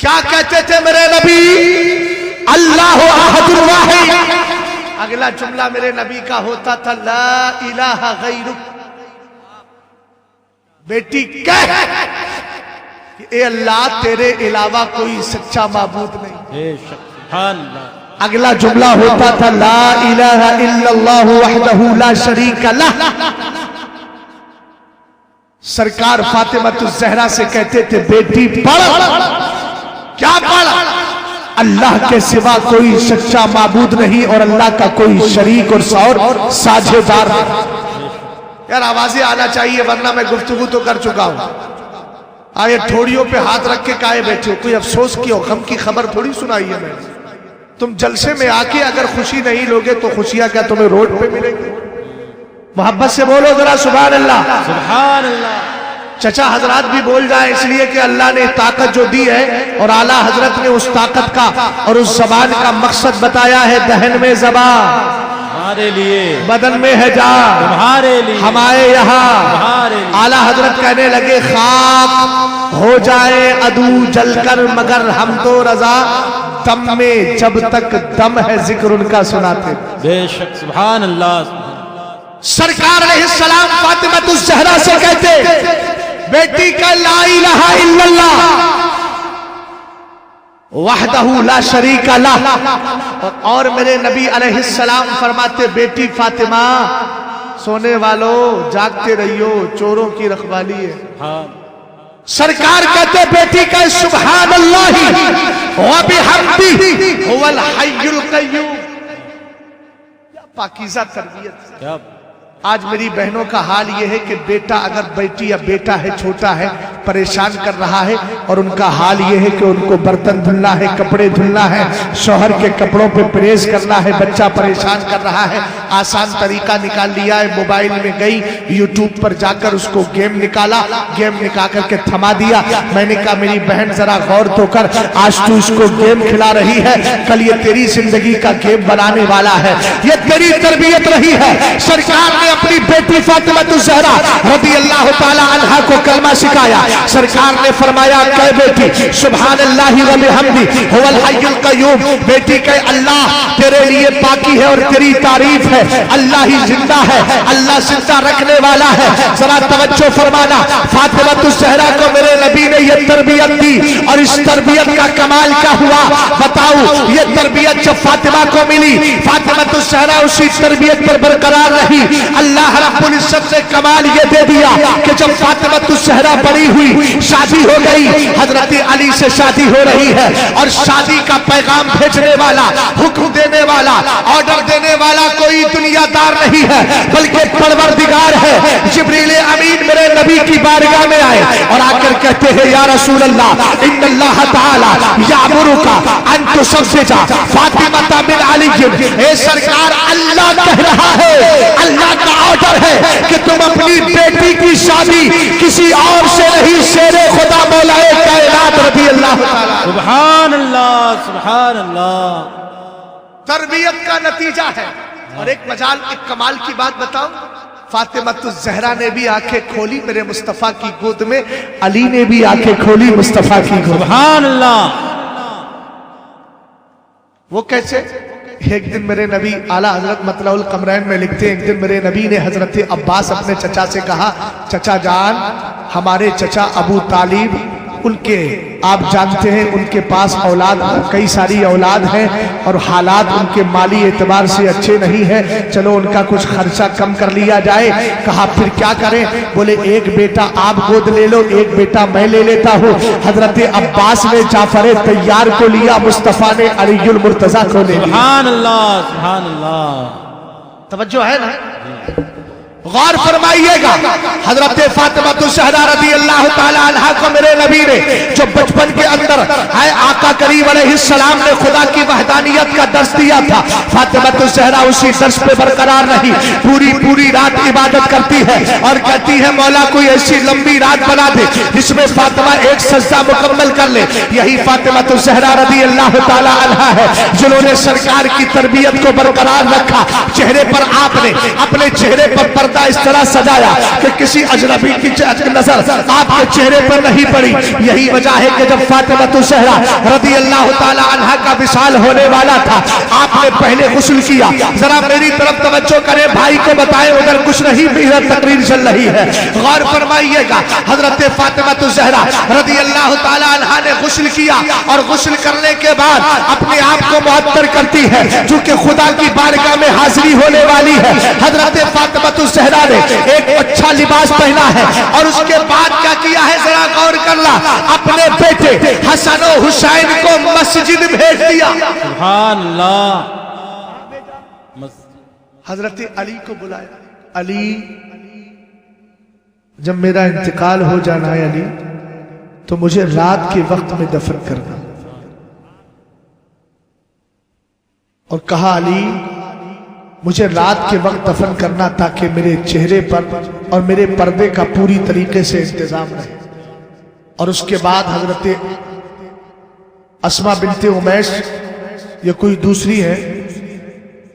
کیا کہتے تھے میرے نبی؟ اللہ احد واحد. اگلا جملہ میرے نبی کا ہوتا تھا لا الہ غیرک. بیٹی کہہ کہ اے اللہ تیرے علاوہ کوئی سچا معبود نہیں. بے شک سبحان اللہ. اگلا جملہ ہوتا تھا لا الہ الا اللہ وحدہ لا شریک لہ. سرکار فاطمہ الزہرا سے کہتے تھے بیٹی پڑھ. کیا پڑھ؟ اللہ کے سوا کوئی سچا معبود نہیں اور اللہ کا کوئی شریک اور ساجھیدار نہیں. یار آوازیں آنا چاہیے ورنہ میں گفتگو تو کر چکا ہوں. آئے ٹھوڑیوں پہ ہاتھ رکھ کے کائے بیٹھے ہو؟ کوئی افسوس کی ہو غم کی خبر تھوڑی سنائی ہے میں. تم جلسے میں آ کے اگر خوشی نہیں لوگے تو خوشیاں کیا تمہیں روڈ پہ ملیں گی؟ محبت سے بولو ذرا سبحان اللہ سبحان اللہ. چچا حضرات بھی بول جائیں اس لیے کہ اللہ نے طاقت جو دی ہے اور اعلیٰ حضرت نے اس طاقت کا اور اس زبان کا مقصد بتایا ہے. دہن میں زبان ہمارے لیے بدن میں ہے جان تمہارے لیے ہمارے یہاں. ہمارے لیے اعلیٰ حضرت کہنے لگے خاک ہو جائے عدو جل کر مگر ہم تو رضا دم میں جب تک دم ہے ذکر ان کا سناتے. بے شک سبحان اللہ. سرکار علیہ السلام فاطمہ الزہرا سے کہتے بیٹی کا لا الہ الا اللہ وحدہ لا شریک لہ. اور میرے نبی علیہ السلام فرماتے بیٹی فاطمہ سونے والو جاگتے رہیو چوروں کی رکھوالی ہے. سرکار کہتے بیٹی کا سبحان اللہ و بحمدہ هو الحی القیوم. پاکیزہ تربیت. آج میری بہنوں کا حال یہ ہے کہ بیٹا اگر بیٹی یا بیٹا ہے چھوٹا ہے پریشان کر رہا ہے اور ان کا حال یہ ہے کہ ان کو برتن دھلنا ہے کپڑے دھلنا ہے شوہر کے کپڑوں پہ پریس کرنا ہے. بچہ پریشان کر رہا ہے آسان طریقہ نکال لیا ہے. موبائل میں گئی یوٹیوب پر جا کر اس کو گیم نکالا گیم نکال کر کے تھما دیا. میں نے کہا میری بہن ذرا غور تو کر آج تو اس کو گیم کھلا رہی ہے کل یہ تیری زندگی کا گیم بنانے والا ہے. یہ تیری تربیت رہی ہے. سرکار نے اپنی بیٹی فاطمہ الزہرا رضی اللہ تعالی عنہا کو کلمہ سکھایا. سرکار نے فرمایا کہ بیٹی سبحان اللہ و بحمدہ هو الحی القیوم، بیٹی کہ اللہ تیرے لیے پاکی ہے اور تیری تعریف ہے، اللہ ہی زندہ ہے، اللہ زندہ رکھنے والا ہے. ذرا توجہ فرمانا، فاطمہ الزہرا کو میرے نبی نے یہ تربیت دی اور اس تربیت کا کمال کیا ہوا بتاؤ. یہ تربیت جب فاطمہ کو ملی، فاطمہ الزہرا اسی تربیت پر برقرار رہی. اللہ رب العزت نے کمال یہ دے دیا کہ جب فاطمہ الزہرا بڑی ہوئی، شادی ہو گئی، حضرت علی سے شادی ہو رہی ہے اور شادی کا پیغام بھیجنے والا، حکم دینے والا، آرڈر دینے والا کوئی دنیا دار نہیں ہے بلکہ پروردگار ہے. جبریل امین میرے نبی کی بارگاہ میں آئے اور آ کر کہتے ہیں یا رسول اللہ ان اللہ تعالی یامرک ان تزوج فاطمہ بن علی. اے سرکار اللہ کہہ رہا ہے، اللہ کا آرڈر ہے کہ تم اپنی بیٹی کی شادی کسی اور سے نہیں، شیر خدا مولا کائنات رضی اللہ تعالی. سبحان اللہ سبحان اللہ. تربیت کا نتیجہ ہے. اور ایک مجال ایک کمال کی بات بتاؤ، فاطمہ الزہرا نے بھی آنکھیں کھولی میرے مصطفیٰ کی گود میں، علی نے بھی آنکھیں کھولی مصطفیٰ کی گود. سبحان اللہ. وہ کیسے؟ ایک دن میرے نبی اعلیٰ حضرت مطلع القمرین میں لکھتے ہیں ایک دن میرے نبی نے حضرت عباس اپنے چچا سے کہا چچا جان ہمارے چچا ابو طالب ان کے آپ جانتے ہیں ان کے پاس اولاد کئی ساری اولاد ہیں اور حالات ان کے مالی اعتبار سے اچھے نہیں ہیں، چلو ان کا کچھ خرچہ کم کر لیا جائے. کہا پھر کیا کریں؟ بولے ایک بیٹا آپ گود لے لو، ایک بیٹا میں لے لیتا ہوں. حضرت عباس نے جعفر طیار کو لیا، مصطفیٰ نے علی المرتضیٰ کو لے لیا. سبحان اللہ سبحان اللہ. توجہ ہے نا؟ غور فرمائیے گا. حضرت فاطمہ الزہرا رضی اللہ تعالی عنہا کو میرے نبی نے جو بچپن کے اندر ہے آقا کریم علیہ السلام نے خدا کی وحدانیت کا درس دیا تھا، فاطمہ الزہرا اسی درس پہ برقرار رہی، پوری رات عبادت کرتی ہے اور کہتی ہے مولا کوئی ایسی لمبی رات بنا دے جس میں فاطمہ ایک سجدہ مکمل کر لے. یہی فاطمہ الزہرا رضی اللہ تعالی عنہا ہے جنہوں نے سرکار کی تربیت کو برقرار رکھا. چہرے پر آپ نے اپنے چہرے پر پردہ اس طرح سجایا کہ کسی اجنبی کی نظر آپ کے چہرے پر نہیں پڑی. یہی وجہ ہے کہ جب فاطمہ الزہرا رضی اللہ تعالی عنہا کا وصال ہونے والا تھا آپ نے پہلے غسل کیا. ذرا میری طرف توجہ کریں، بھائی کو بتائیں ادھر کچھ نہیں، ادھر تقریر چل رہی ہے، غور فرمائیے گا. حضرت فاطمہ الزہرا رضی اللہ تعالی عنہا نے غسل کیا اور غسل کرنے کے بعد اپنے آپ کو معطر کرتی ہے چونکہ خدا کی بارگاہ میں حاضری ہونے والی ہے. حضرت فاطمہ الزہرا نے ایک اچھا لباس پہنا ہے اور اس کے بعد کیا کیا ہے ذرا غور کرنا، اپنے بیٹے حسن و حسین کو مسجد بھیج دیا. سبحان اللہ. حضرت علی کو بلایا، علی جب میرا انتقال ہو جانا ہے علی تو مجھے رات کے وقت میں دفن کرنا. اور کہا علی مجھے رات کے وقت دفن کرنا تاکہ میرے چہرے پر اور میرے پردے کا پوری طریقے سے انتظام رہے. اور اس کے بعد حضرت اسما بنت امیش یا کوئی دوسری ہے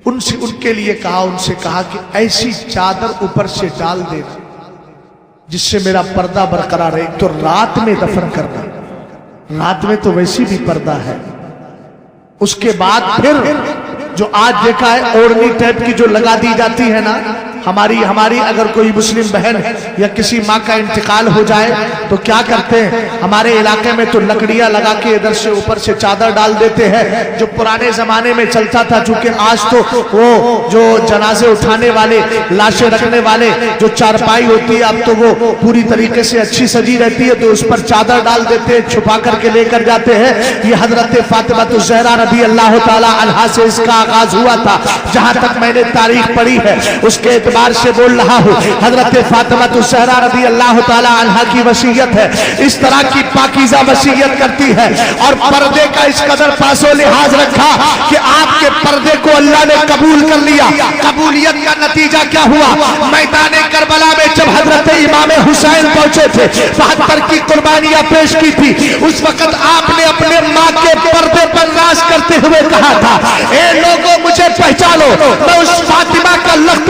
ان کے لیے کہا، ان سے کہا کہ ایسی چادر اوپر سے ڈال دینا جس سے میرا پردہ برقرار رہے. تو رات میں دفن کرنا، رات میں تو ویسی بھی پردہ ہے. اس کے بعد پھر جو آج دیکھا ہے اوڑھنی ٹائپ کی جو لگا دی جاتی ہے نا، ہماری اگر کوئی مسلم بہن یا کسی ماں کا انتقال ہو جائے تو کیا کرتے ہیں، ہمارے علاقے میں تو لکڑیاں لگا کے ادھر سے اوپر سے چادر ڈال دیتے ہیں جو پرانے زمانے میں چلتا تھا. چونکہ آج تو وہ جو جنازے اٹھانے والے لاشیں رکھنے والے جو چارپائی ہوتی ہے اب تو وہ پوری طریقے سے اچھی سجی رہتی ہے تو اس پر چادر ڈال دیتے ہیں، چھپا کر کے لے کر جاتے ہیں. یہ حضرت فاطمہ الزہرا رضی اللہ تعالی عنہا سے اس کا آغاز ہوا تھا. جہاں تک میں نے تاریخ پڑھی ہے اس کے اعتبار سے بول رہا ہوں، حضرت فاطمہ الزہرا رضی اللہ تعالی عنہا کی وصیت ہے، اس طرح کی پاکیزہ وصیت کرتی ہے اور پردے کا اس قدر پاس و لحاظ رکھا کہ آپ کے پردے کو اللہ نے قبول کر لیا. قبولیت کا نتیجہ کیا ہوا؟ میدان کربلا میں جب حضرت امام حسین پہنچے تھے 72 کی قربانیاں پیش کی تھی، اس وقت آپ نے اپنے ماں کے پردے پر راز کرتے ہوئے کہا تھا اے لوگوں مجھے پہچانو، میں اس فاطمہ کا لخت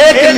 1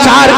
4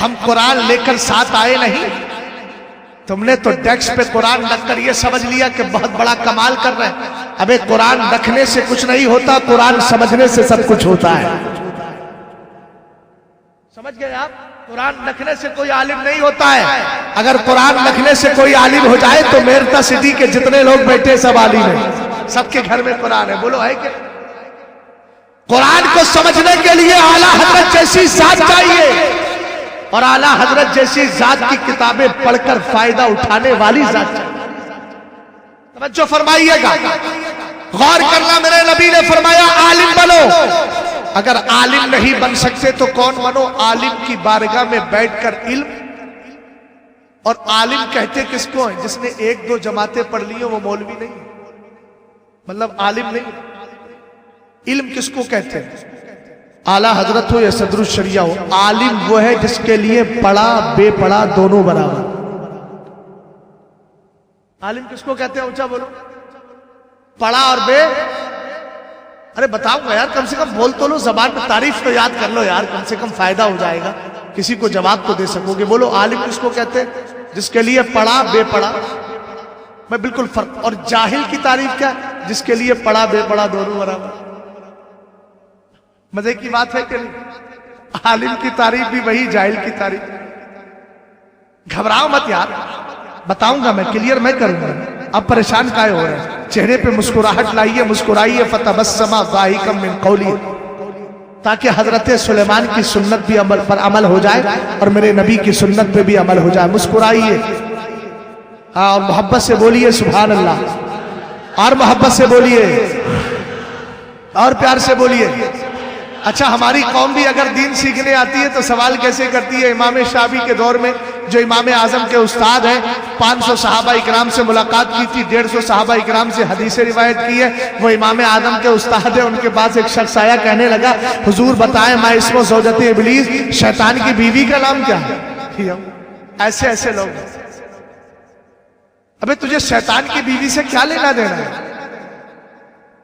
ہم قرآن لے کر ساتھ آئے نہیں. تم نے تو ڈیسک پہ قرآن رکھ کر یہ سمجھ لیا کہ بہت بڑا کمال کر رہے ہیں. ابے قرآن رکھنے سے کچھ نہیں ہوتا, قرآن سمجھنے سے سب کچھ ہوتا ہے. سمجھ گئے آپ؟ قرآن رکھنے سے کوئی عالم نہیں ہوتا ہے. اگر قرآن رکھنے سے کوئی عالم ہو جائے تو میرتا سٹی کے جتنے لوگ بیٹھے سب عالم ہیں, سب کے گھر میں قرآن ہے. بولو ہے کہ قرآن کو سمجھنے کے لیے اعلیٰ حضرت جیسی ذات چاہیے, اور اعلیٰ حضرت جیسی ذات کی کتابیں پڑھ کر فائدہ اٹھانے والی ذات چاہیے. توجہ فرمائیے گا, غور کرنا. میرے نبی نے فرمایا عالم بنو. اگر عالم نہیں بن سکتے تو کون بنو؟ عالم کی بارگاہ میں بیٹھ کر علم. اور عالم کہتے کس کو ہیں؟ جس نے ایک دو جماعتیں پڑھ لی ہیں وہ مولوی نہیں, مطلب عالم نہیں. علم کس کو کہتے ہیں؟ اعلیٰ حضرت ہو یا صدر الشریعہ ہو, عالم وہ ہے جس کے لیے پڑھا بے پڑھا دونوں برابر. عالم کس کو کہتے ہیں؟ اونچا بولو. پڑھا اور بے. ارے بتاؤ گا یار, کم سے کم بول تو لو, زبان میں تعریف تو یاد کر لو یار, کم سے کم فائدہ ہو جائے گا, کسی کو جواب تو دے سکو گے. بولو عالم کس کو کہتے ہیں؟ جس کے لیے پڑھا بے پڑھا. میں بالکل فرق. اور جاہل کی تعریف کیا؟ جس کے لیے پڑھا بے پڑھا دونوں برابر. مزے کی بات ہے کہ نہیں؟ عالم کی تعریف بھی وہی, جاہل کی تعریف. گھبراؤ مت یار, بتاؤں گا میں, کلیئر میں کروں گا. اب پریشان کائے ہو رہے ہیں؟ چہرے پہ مسکراہٹ لائیے, مسکرائیے. فتبسم ضاحکا من قولی, تاکہ حضرت سلیمان کی سنت بھی پر عمل ہو جائے اور میرے نبی کی سنت پہ بھی عمل ہو جائے. مسکرائیے اور محبت سے بولیے سبحان اللہ, اور محبت سے بولیے, اور پیار سے بولیے. اچھا, ہماری قوم بھی اگر دین سیکھنے آتی ہے تو سوال کیسے کرتی ہے؟ امام شافعی کے دور میں جو امام اعظم کے استاد ہیں, 500 صحابہ اکرام سے ملاقات کی تھی, 150 صحابہ اکرام سے حدیث روایت کی ہے, وہ امام اعظم کے استاد ہیں. ان کے پاس ایک شخص آیا, کہنے لگا حضور بتائیں ما اسم زوجت ابلیس, شیطان کی بیوی کا نام کیا ہے؟ ایسے ایسے لوگ. ابے تجھے شیطان کی بیوی سے کیا لینا دینا ہے؟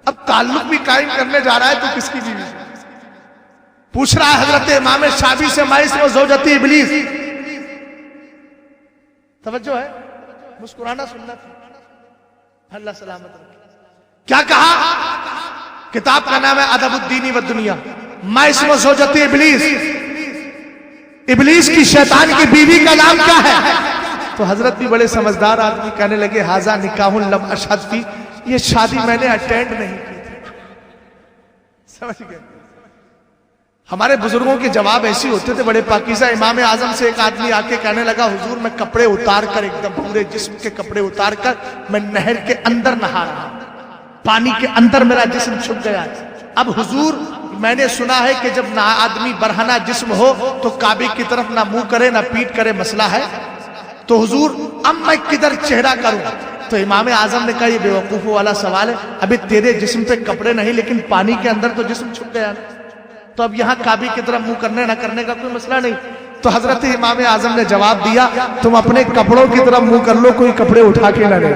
اب تعلق بھی قائم کرنے جا رہا ہے تو کس کی بیوی سے پوچھ رہا ہے؟ حضرت امام شافعی سے ما اسم زوجت ابلیس. توجہ ہے, مسکرانا سنت. اللہ سلامت رکھے. کیا کہا؟ کتاب کا نام ہے ادب الدین والدنیا. ما اسم زوجت ابلیس, ابلیس کی شیطان کی بیوی کا نام کیا ہے؟ تو حضرت بھی بڑے سمجھدار آدمی کہنے لگے ھذا نکاح لم اشہد فی, یہ شادی میں نے اٹینڈ نہیں کی تھی. سمجھ گئے؟ ہمارے بزرگوں کے جواب ایسے ہوتے تھے بڑے پاکیزہ. امام اعظم سے ایک آدمی آ کے کہنے لگا حضور میں کپڑے اتار کر, ایک دم پورے جسم کے کپڑے اتار کر میں نہر کے اندر نہا رہا ہوں, پانی کے اندر میرا جسم چھپ گیا. اب حضور میں نے سنا ہے کہ جب نہ آدمی برہنہ جسم ہو تو کعبے کی طرف نہ منہ کرے نہ پیٹ کرے, مسئلہ ہے. تو حضور اب میں کدھر چہرہ کروں؟ تو امام اعظم نے کہا یہ بیوقوفوں والا سوال ہے, ابھی تیرے جسم پہ کپڑے نہیں لیکن پانی کے اندر تو جسم چھپ گیا, تو اب یہاں کعبے کی طرف منہ کرنے نہ کرنے کا کوئی مسئلہ نہیں. تو حضرت امام اعظم نے جواب دیا تم اپنے کپڑوں کی طرف منہ کر لو, کوئی کپڑے اٹھا کے نہ لے.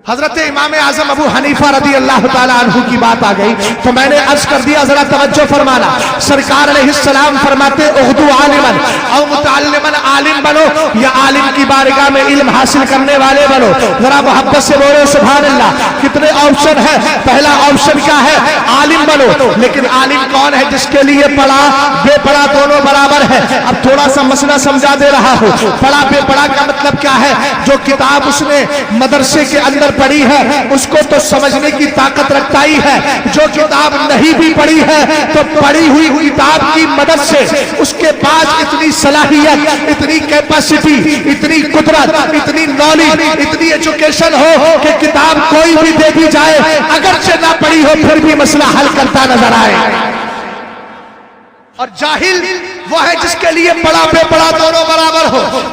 حضرت امام اعظم ابو حنیفہ رضی اللہ تعالیٰ عنہ کی بات آ گئی تو میں نے عرض کر دیا, ذرا توجہ فرمانا. سرکار علیہ السلام فرماتے اغدو عالما او متعلما, عالم بنو یا عالم کی بارگاہ میں علم حاصل کرنے والے بنو. ذرا محبت سے بولو سبحان اللہ. کتنے آپشن ہے؟ پہلا آپشن کیا ہے؟ عالم بنو. لیکن عالم کون ہے؟ جس کے لیے پڑھا بے پڑھا دونوں برابر ہے. اب تھوڑا سا مسئلہ سمجھا دے رہا ہوں. پڑھا بے پڑھا کا مطلب کیا ہے؟ جو کتاب اس نے مدرسے کے اندر پڑھی ہے اس کو تو سمجھنے کی طاقت رکھتا ہی ہے, جو کتاب نہیں بھی پڑھی ہے تو پڑھی ہوئی کتاب کی مدد سے اس کے پاس اتنی صلاحیت, اتنی کیپیسٹی, اتنی قدرت, اتنی نالج, اتنی ایجوکیشن ہو کہ کتاب کوئی بھی دے دی جائے اگرچہ نہ پڑھی ہو پھر بھی مسئلہ حل کرتا نظر آئے. اور جاہل وہ ہے جس کے لیے پڑھا بے پڑھا دونوں برابر ہو.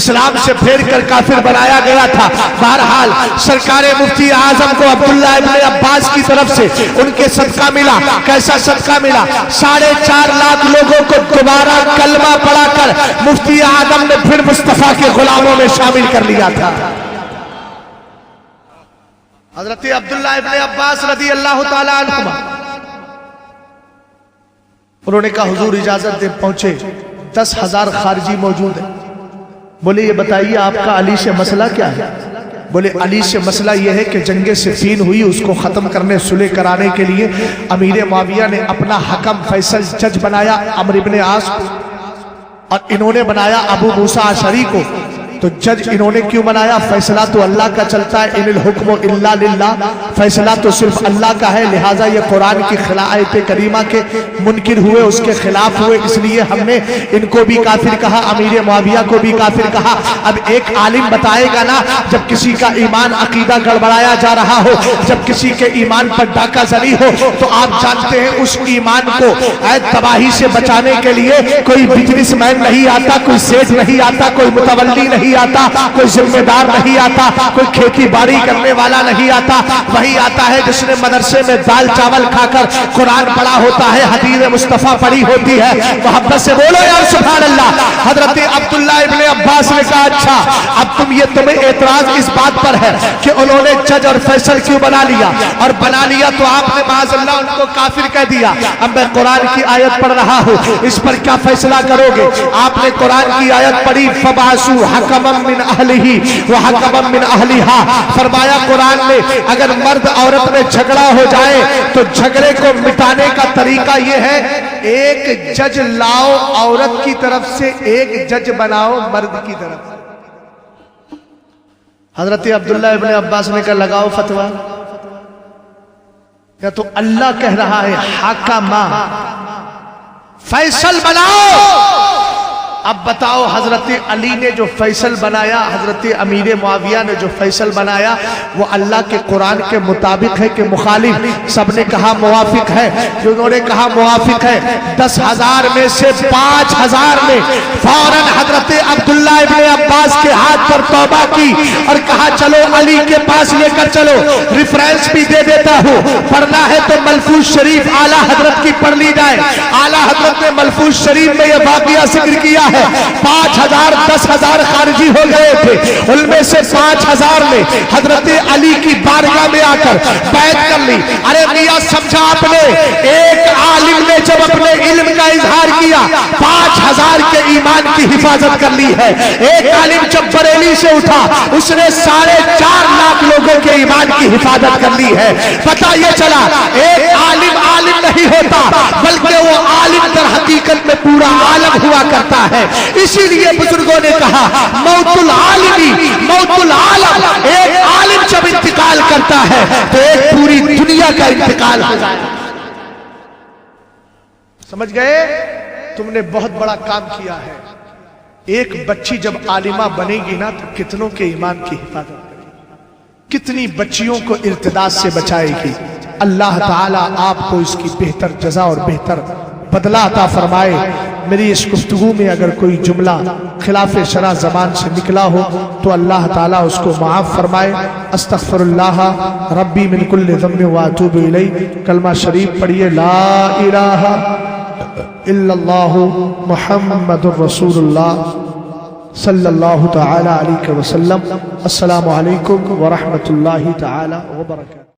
اسلام سے پھیر کر کافر بنایا گیا تھا۔ بہرحال سرکار مفتی اعظم کو عبداللہ ابن عباس کی طرف سے ان کے صدقہ ملا۔ کیسا صدقہ ملا؟ 4.5 لاکھ لوگوں کو دوبارہ کلمہ پڑھا کر مفتی اعظم نے پھر مصطفیٰ کے غلاموں میں شامل کر لیا تھا۔ حضرت عبداللہ ابن عباس رضی اللہ تعالیٰ عنہما انہوں نے کہا حضور اجازت دے، پہنچے 10,000 خارجی موجود ہیں۔ بولے یہ بتائیے آپ کا علی سے مسئلہ کیا ہے؟ بولے علی سے مسئلہ یہ ہے کہ جنگ صفین ہوئی، اس کو ختم کرنے صلح کرانے کے لیے امیر معاویہ نے اپنا حکم فیصل جج بنایا عمرو بن عاص کو، اور انہوں نے بنایا ابو موسیٰ اشعری کو۔ تو جج انہوں نے کیوں بنایا؟ فیصلہ تو اللہ کا چلتا ہے، ان الحکم الا للہ، فیصلہ تو صرف اللہ کا ہے، لہٰذا یہ قرآن کی آیت کریمہ کے منکر ہوئے، اس کے خلاف ہوئے، اس لیے ہم نے ان کو بھی کافر کہا، امیر معاویہ کو بھی کافر کہا۔ اب ایک عالم بتائے گا نا، جب کسی کا ایمان عقیدہ گڑبڑایا جا رہا ہو، جب کسی کے ایمان پر ڈاکہ زنی ہو، تو آپ جانتے ہیں اس ایمان کو تباہی سے بچانے کے لیے کوئی بزنس مین نہیں آتا، کوئی سیٹ نہیں آتا، کوئی متولی نہیں آتا، کوئی ذمہ دار نہیں آتا، کوئی کھیتی باڑی کرنے والا نہیں آتا، وہی آتا ہے جس نے مدرسے میں دال چاول کھا کر قرآن پڑھا ہوتا ہے، حدیث مصطفیٰ پڑھی ہوتی ہے۔ محبت سے بولو یا سبحان اللہ۔ حضرت عبداللہ ابن عباس نے کہا اچھا اب تمہیں اعتراض اس بات پر ہے کہ انہوں نے جج اور فیصل کیوں بنا لیا، اور بنا لیا تو آپ نے معاذ اللہ ان کو کافر کہہ دیا۔ اب میں قرآن کی آیت پڑھ رہا ہوں، اس پر کیا فیصلہ کرو گے؟ آپ نے قرآن کی آیت پڑھی فَبَعَثُوا حَكَمًا من اہلہ وحکما من اہلہا، فرمایا قرآن نے اگر مرد عورت میں جھگڑا ہو جائے تو جھگڑے کو مٹانے کا طریقہ یہ ہے ایک جج لاؤ عورت کی طرف سے، ایک جج بناؤ مرد کی طرف سے۔ حضرت عبداللہ ابن عباس نے کہا لگاؤ فتویٰ، یا تو اللہ کہہ رہا ہے حاکمہ، فیصل بناؤ۔ اب بتاؤ حضرت علی نے جو فیصل بنایا، حضرت امیر معاویہ نے جو فیصل بنایا، وہ اللہ کے قرآن کے مطابق ہے کہ مخالف؟ سب نے کہا موافق ہے۔ جنہوں نے کہا موافق ہے، 10,000 میں سے 5,000 نے فوراً حضرت عبداللہ ابن عباس کے ہاتھ پر توبہ کی اور کہا چلو علی کے پاس لے کر چلو، ریفرنس بھی دے دیتا ہوں، پڑھنا ہے تو ملفوظ شریف اعلیٰ حضرت کی پڑھ لی جائے۔ اعلیٰ حضرت نے ملفوظ شریف میں یہ واقعہ ذکر کیا 5,000 10,000 خارجی ہو گئے تھے، ان میں سے 5,000 نے حضرت علی کی بارگاہ میں آ کر بیعت کر لی۔ ارے میاں سمجھا آپ نے، ایک عالم نے جب اپنے علم کا اظہار کیا 5,000 کے ایمان کی حفاظت کر لی ہے۔ ایک عالم جب بریلی سے اٹھا اس نے 4.5 لاکھ لوگوں کے ایمان کی حفاظت کر لی ہے۔ پتہ یہ چلا ایک عالم نہیں ہوتا بلکہ وہ عالم در حقیقت میں پورا عالم ہوا کرتا ہے۔ اسی لیے بزرگوں نے کہا موت العالمی موت العالم، ایک عالم جب انتقال کرتا ہے تو ایک پوری دنیا کا انتقال ہو جائے۔ سمجھ گئے؟ تم نے بہت بڑا کام کیا ہے۔ ایک بچی جب عالمہ بنے گی نا تو کتنوں کے ایمان کی حفاظت کرے گی، کتنی بچیوں کو ارتداد سے بچائے گی۔ اللہ تعالیٰ آپ کو اس کی بہتر جزا اور بہتر بدلہ عطا فرمائے۔ میری اس گفتگو میں اگر کوئی جملہ خلاف شرع زبان سے نکلا ہو تو اللہ تعالیٰ اس کو معاف فرمائے۔ استغفر اللہ ربی من کل ذنب واتوب الیہ۔ کلمہ شریف پڑھیے لا الہ الا اللہ محمد الرسول اللہ صلی اللہ تعالی علیہ وسلم۔ السلام علیکم ورحمۃ اللہ تعالی وبرکاتہ۔